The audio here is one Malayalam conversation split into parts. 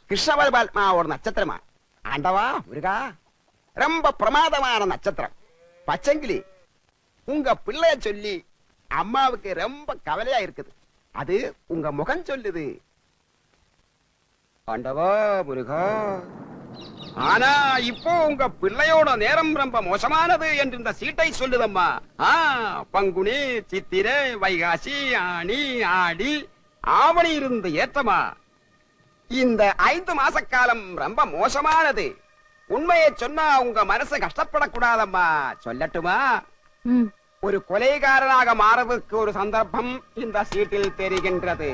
கிருஷ்ண பரமாத்மாவோட நட்சத்திரமா. ஆண்டவா முருகா, ரொம்ப பிரமாதமான நட்சத்திரம். பச்சங்கிளி, உங்க பிள்ளைய சொல்லி அம்மாவுக்கு ரொம்ப கவலையா இருக்குது. அது உங்க முகம் சொல்லுது. ஆண்டவா முருகா, ஆனா இப்போ உங்க பிள்ளையோட நேரம் ரொம்ப மோசமானது என்று இந்த சீட்டை சொல்லுதம்மா. பங்குனி, சித்திரை, வைகாசி, ஆனி, ஆடி, ஆவணி இருந்த ஏற்றமா. இந்த 5 மாச காலம் ரொம்ப மோசமானது. உண்மையை சொன்னா உங்க மனசு கஷ்டப்படக்கூடாதம்மா. சொல்லட்டுமா? ஒரு கொலைகாரனாக மாறதுக்கு ஒரு சந்தர்ப்பம் இந்த சீட்டில் தெரிகின்றது.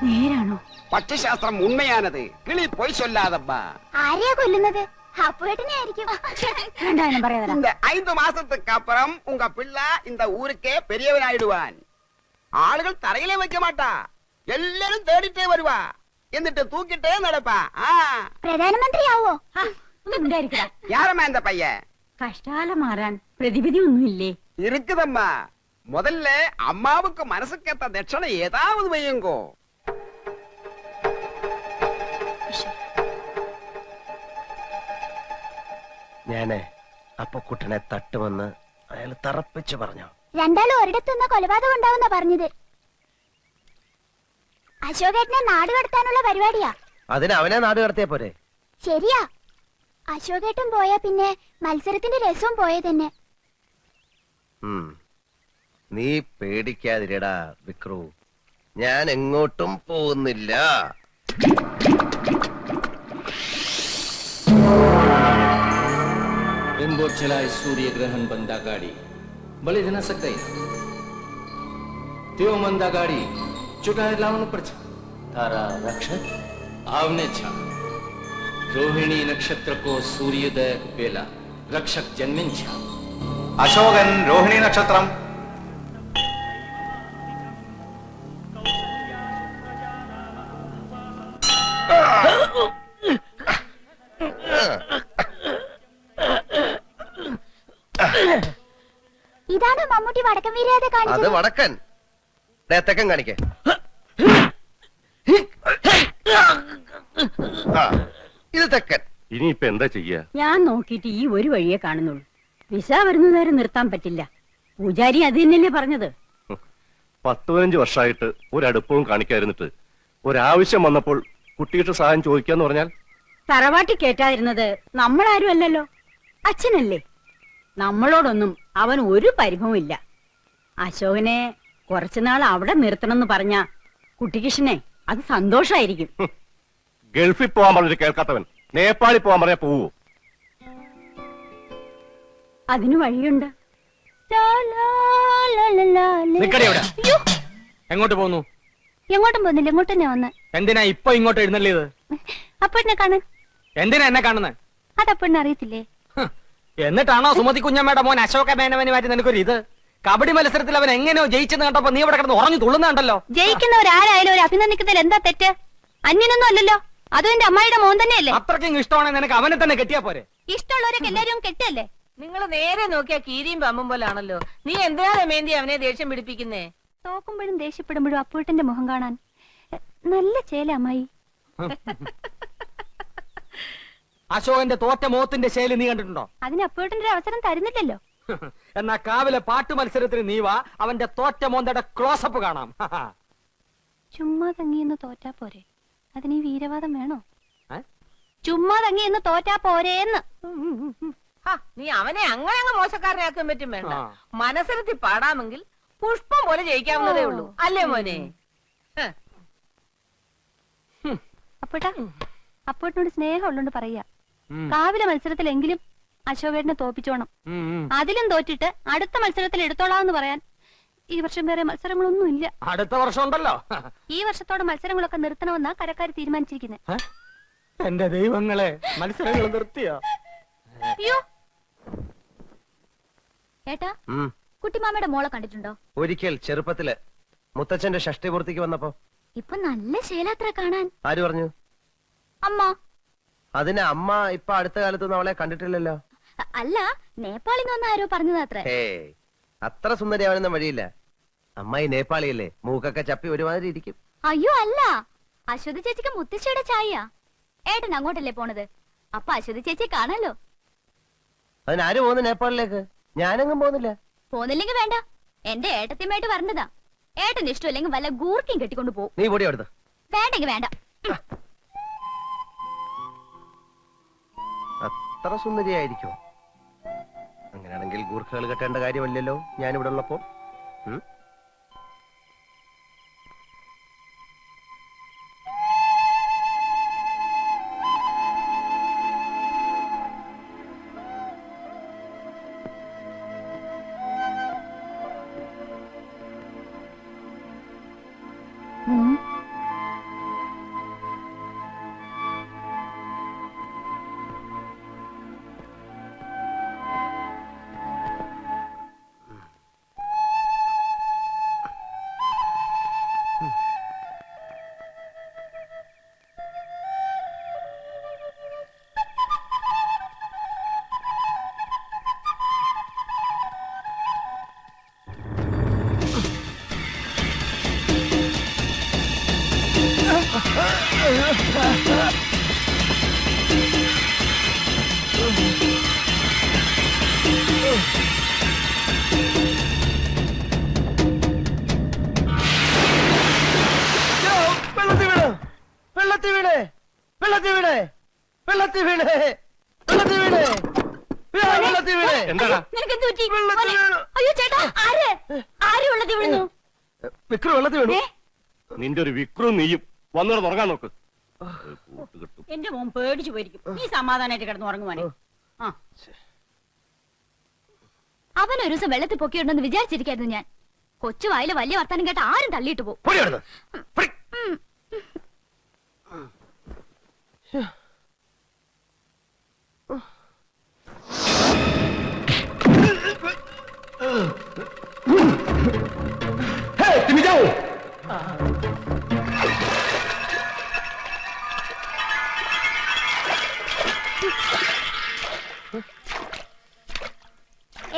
നേരാണോ? പക്ഷിശാസ്ത്രം ഉണ്മയാനത്. കിളി പോയി ചൊല്ലാതമ്മാ. ആരെയാ കൊല്ലുന്നത്? അപ്പുവേട്ടനെ ആയിരിക്കും. இந்த 5 மாசத்துக்கு அப்புறம் உங்க பிள்ளை இந்த ஊருக்கே பெரியவனாயிடுவான். ஆளுகள் தரையிலே வைக்க மாட்டா, எல்லாரும் தேடிட்டே வருவா, എന്നിട്ട് தூக்கிட்டே நடப்பா. പ്രധാനമന്ത്രി ആവോ? யாரம்மா இந்த பையன்? കഷ്ടാല മാറാൻ പ്രതിവിധി ഒന്നുമില്ലേ? இருக்குதம்மா. முதல்ல அம்மாவுக்கு மனசுக்கேத்த தட்சணை ஏதாவது வையுங்கோ. ഞാനേ അപ്പൊ കുട്ടനെ തട്ടുമെന്ന് അയാൾ തറപ്പിച്ചു പറഞ്ഞു. രണ്ടാളും ഒരിടത്തുനിന്ന് കൊലപാതകം ഉണ്ടാവുന്ന പറഞ്ഞത്. അശോകേട്ടനെ നാട് കടത്താനുള്ള പരിപാടിയാ. അതിന് അവനെ നാട് കടത്തിയ പോരെ? ശരിയാ. അശോകേട്ടൻ പോയാ പിന്നെ മത്സരത്തിന്റെ രസവും പോയ തന്നെ. നീ പേടിക്കാതിരടാ വിക്രു, ഞാൻ എങ്ങോട്ടും പോകുന്നില്ല. रिमोट चलाए सूर्य ग्रहण बंदा गाड़ी बलि न सकते त्यो मंदा गाड़ी चुकाए लावण पड़छ तारा रक्षक आवने छा. रोहिणी नक्षत्र को सूर्योदय पेला रक्षक जन्मिन छा. अशोकन रोहिणी नक्षत्रम. ഇതാണ് മമ്മൂട്ടി വടക്കൻ വീരയാതെ അത് കാണിച്ചത്. വടക്കൻ. തെക്കൻ കാണിക്കേ. ഇത് തെക്കൻ. ഇനിയിപ്പ എന്താ ചെയ്യാ? ഞാൻ നോക്കിയിട്ട് ഈ ഒരു വഴിയെ കാണുന്നുള്ളൂ. വിസ വരുന്നവരെ നിർത്താൻ പറ്റില്ല. പൂജാരി അത് തന്നെയല്ലേ പറഞ്ഞത്. 10-15 വർഷമായിട്ട് ഒരടുപ്പവും കാണിക്കാതിരുന്നിട്ട് ഒരാവശ്യം വന്നപ്പോൾ കുട്ടിയുടെ സഹായം ചോദിക്കാന്ന് പറഞ്ഞാൽ തറവാട്ടി കേറ്റാതിരുന്നത് നമ്മളാരും അല്ലല്ലോ, അച്ഛനല്ലേ. നമ്മളോടൊന്നും അവൻ ഒരു പരിഭവം ഇല്ല. അശോകനെ കുറച്ചുനാൾ അവിടെ നിർത്തണമെന്ന് പറഞ്ഞ കുട്ടികൃഷ്ണനെ അത് സന്തോഷായിരിക്കും. ഗൾഫിൽ പോവാൻ പറഞ്ഞിട്ട് കേൾക്കാത്തവൻ നേപ്പാളിൽ പോവാൻ പറഞ്ഞാൽ പോവോ? അതിന് വഴിയുണ്ട്. എങ്ങോട്ട് പോകുന്നു? എങ്ങോട്ടും പോകുന്നില്ല, ഇങ്ങോട്ട് തന്നെ വന്ന്. എന്തിനാ ഇപ്പൊ ഇങ്ങോട്ട് എഴുന്നള്ളിയത്? അപ്പഴിനെ കാണാൻ. എന്തിനാ എന്നെ കാണുന്നത്? അതപ്പഴിനെ അറിയത്തില്ലേ? എന്നിട്ടാണോ സുമതി കുഞ്ഞമ്മയുടെ മോൻ അശോക മേനവന് മാറ്റി നിനക്കൊരു ഇത്? കബഡി മത്സരത്തിൽ അവൻ എങ്ങനെയോ ജയിച്ചെന്ന് കണ്ടപ്പോ നീ ഇവിടെ കിടന്ന് ഉറഞ്ഞു തുള്ളുന്നുണ്ടല്ലോ. ജയിക്കുന്നവരാരായാലും ഒരു അഭിനന്ദിക്കുന്നതിൽ എന്താ തെറ്റ്? അന്യനൊന്നും അല്ലല്ലോ, അതും എന്റെ അമ്മായിയുടെ മോൻ തന്നെയല്ലേ. അത്രയ്ക്കും ഇഷ്ടമാണെങ്കിൽ നിനക്ക് അവനെ തന്നെ കെട്ടിയാ പോരെ? ഇഷ്ടമുള്ളവരൊക്കെ എല്ലാരും കെട്ടല്ലേ. നിങ്ങൾ നേരെ നോക്കിയാ കീരിയും പമ്പും പോലാണല്ലോ. നീ എന്തിനാ രമേന്തി അവനെ ദേഷ്യം പിടിപ്പിക്കുന്നേ? തോക്കുമ്പോഴും ദേഷ്യപ്പെടുമ്പോഴും അപ്പൂട്ടന്റെ മുഖം കാണാൻ നല്ല ചേല അമ്മായി. അശോകന്റെ തോറ്റ മോത്തിന്റെ ശൈലി നീ കണ്ടിട്ടുണ്ടോ? അതിന് അപ്പൂട്ടന്റെ ഒരു അവസരം തരുന്നില്ലല്ലോ. എന്നാ കാവിലെ പാട്ട് മത്സരത്തിന് നീ വാ, അവന്റെ തോറ്റ മോന്തയുടെ ക്ലോസപ്പ് കാണാം. ചുമ്മാ തങ്ങിയെന്ന് തോറ്റാ പോരെ, അതിന് ഈ വീരവാദം വേണോ? ചുമ്മാ തങ്ങിയെന്ന് തോറ്റാ പോരേന്ന്. നീ അവനെ അങ്ങനെ അങ്ങ് മോശക്കാരനാക്കാൻ പറ്റും വേണ്ട. മനസ്സിലത്തി പാടാമെങ്കിൽ പുഷ്പം പോലെ ജയിക്കാവുന്നതേ ഉള്ളൂ, അല്ലേ മോനെ? അപ്പൂട്ടാ, അപ്പൂട്ടിനോട് സ്നേഹം ഉള്ളോണ്ട് പറയാ, കാവിലെ മത്സരത്തിലെങ്കിലും അശോകേട്ടനെ തോപ്പിച്ചോണം. അതിലും തോറ്റിട്ട് അടുത്ത മത്സരത്തിൽ എടുത്തോളാന്ന് പറയാൻ ഈ വർഷം വേറെ മത്സരങ്ങളൊന്നും ഇല്ല. അടുത്ത വർഷം ഉണ്ടല്ലോ. ഈ വർഷത്തോടെ മത്സരങ്ങളൊക്കെ നിർത്തണമെന്നാ കരക്കാര് തീരുമാനിച്ചിരിക്കുന്നത്. എന്റെ ദൈവങ്ങളെ, മത്സരങ്ങൾ നിർത്തിയോ? അയ്യോ ഏട്ടാ, കുട്ടിമാമയുടെ മോളെ കണ്ടിട്ടുണ്ടോ? ഒരിക്കൽ ചെറുപ്പത്തില് മുത്തച്ഛന്റെ ഷഷ്ടിപൂർത്തിക്ക് വന്നപ്പോ. ഇപ്പൊ നല്ല ശേലാത്ര കാണാൻ. ആര് പറഞ്ഞു? അമ്മ. അതിന് അമ്മ ഇപ്പൊ അടുത്ത കാലത്തൊന്നും അവളെ കണ്ടിട്ടില്ലല്ലോ. അല്ല, നേപ്പാളിൽ നിന്ന് ആരോ പറഞ്ഞതാത്രേ. അത്ര സുന്ദരിയാവാനൊന്നും വഴിയില്ല. അമ്മായി നേപ്പാളിയല്ലേ, മൂക്കൊക്കെ ചപ്പി ഒരുമാതിരി ഇരിക്കും. അയ്യോ അല്ല, അശ്വതി ചേച്ചിക്ക് മുത്തശ്ശിയുടെ ചായയാ. ഏട്ടൻ അങ്ങോട്ടല്ലേ പോണത്? അപ്പൊ അശ്വതി ചേച്ചിയെ കാണാലോ. അതിനാര് പോകുന്നു നേപ്പാളിലേക്ക്? ഞാനെങ്ങും പോകുന്നില്ല. പോന്നില്ലെങ്കിൽ വേണ്ട, എന്റെ ഏട്ടത്തിയുമായിട്ട് വരണ്ടതാ. ഏട്ടൻ ഇഷ്ടമില്ലെങ്കിൽ വല്ല ഗൂർക്കയും കെട്ടിക്കൊണ്ട് പോകും. നീ പൊടി അവിടുന്ന്. വേണ്ടെങ്കിൽ വേണ്ട. അത്ര സുന്ദരിയായിരിക്കോ? അങ്ങനെയാണെങ്കിൽ ഗൂർഖകൾ കെട്ടേണ്ട കാര്യമല്ലല്ലോ ഞാനിവിടെ ഉള്ളപ്പോ. അയ്യോ ചേട്ടാ, ആര് വെള്ളത്തിൽ വീഴുന്നു? വിക്രു വെള്ളത്തിൽ വീണു. നിന്റെ ഒരു വിക്രും നീയും വന്നിട്ട് ഉറങ്ങാൻ നോക്ക്. എന്റെ മോൻ പേടിച്ചു പോയിരിക്കും. നീ സമാധാനായിട്ട് കിടന്ന് ഉറങ്ങുവാനേ. അവൻ ഒരു ദിവസം വെള്ളത്തിൽ പൊക്കിയിട്ടുണ്ടെന്ന് വിചാരിച്ചിരിക്കായിരുന്നു ഞാൻ. കൊച്ചു വായില് വലിയ വർത്താനം കേട്ട ആരും തള്ളിയിട്ട് പോകും.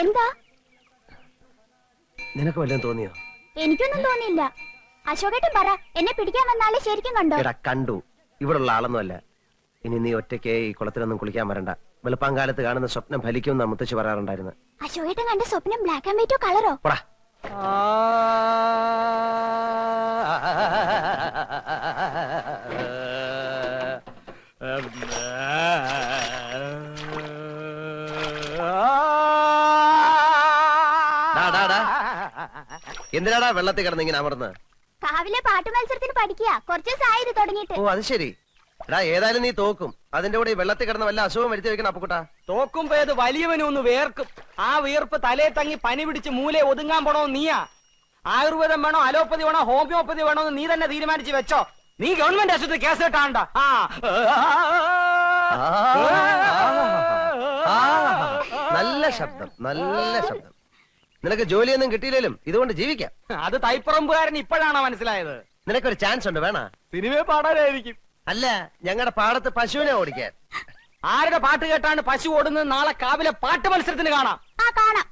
എന്താ? നിനക്ക് വല്ലതും തോന്നിയോ? എനിക്കൊന്നും തോന്നിയില്ല. അശോകേട്ടൻ പറ, എന്നെ പിടിക്കാൻ വന്നാലേ ശരിക്കും കണ്ടോ? എടാ കണ്ടു. ഇവിടുള്ള ആളൊന്നുമല്ല. ഇനി നീ ഒറ്റയ്ക്ക് ഈ കുളത്തിലൊന്നും കുളിക്കാൻ വരണ്ട. വെളുപ്പാങ്കാലത്ത് കാണുന്ന സ്വപ്നം ഫലിക്കുമെന്നാ മുത്തശ്ശി പറയാറുണ്ടായിരുന്നു. അശോകേട്ടൻ കണ്ട സ്വപ്നം ബ്ലാക്ക് ആൻഡ് വൈറ്റോ കളറോ? പോടാ. എന്തിനാടാ വെള്ളത്തിൽ കിടന്ന് ഇങ്ങനെ അമർന്ന്? കാവിലെ പാട്ട് മത്സരത്തിന് പഠിക്കുക. കുറച്ച് ദിവസമായി ഇത് തുടങ്ങിയിട്ട്. ഓ അത് ശരി. എടാ ഏതായാലും നീ തോക്കും. അതിന്റെ കൂടെ ഈ വെള്ളത്തിൽ കിടന്ന് വല്ല അസുഖം വരുത്തി വെക്കണം അപ്പുക്കുട്ടാ. തോക്കുമ്പോ ഏത് വലിയവനും ഒന്ന് വേർക്കും. ആ വീർപ്പ് തലേ തങ്ങി പനി പിടിച്ച് മൂലെ ഒതുങ്ങാൻ പോണോ നീയാ? ആയുർവേദം വേണോ, അലോപ്പതി വേണോ, ഹോമിയോപ്പതി വേണോ എന്ന് നീ തന്നെ തീരുമാനിച്ച് വെച്ചോ. നീ ഗവൺമെന്റ് ആശുപത്രി കേസ് കേട്ടാണ്ട. നല്ല ശബ്ദം, നല്ല ശബ്ദം. നിനക്ക് ജോലിയൊന്നും കിട്ടിയില്ലേലും ഇതുകൊണ്ട് ജീവിക്കാം. അത് തൈപ്പറമ്പുകാരൻ ഇപ്പോഴാണോ മനസ്സിലായത്? നിനക്കൊരു ചാൻസ് ഉണ്ട്, വേണ? സിനിമയെ പാടാനായിരിക്കും. അല്ല, ഞങ്ങളുടെ പാടത്ത് പശുവിനെ ഓടിക്കാൻ. ആരുടെ പാട്ട് കേട്ടാണ് പശു ഓടുന്നത്? നാളെ കാവിലെ പാട്ട് മത്സരത്തിന് കാണാം. കാണാം.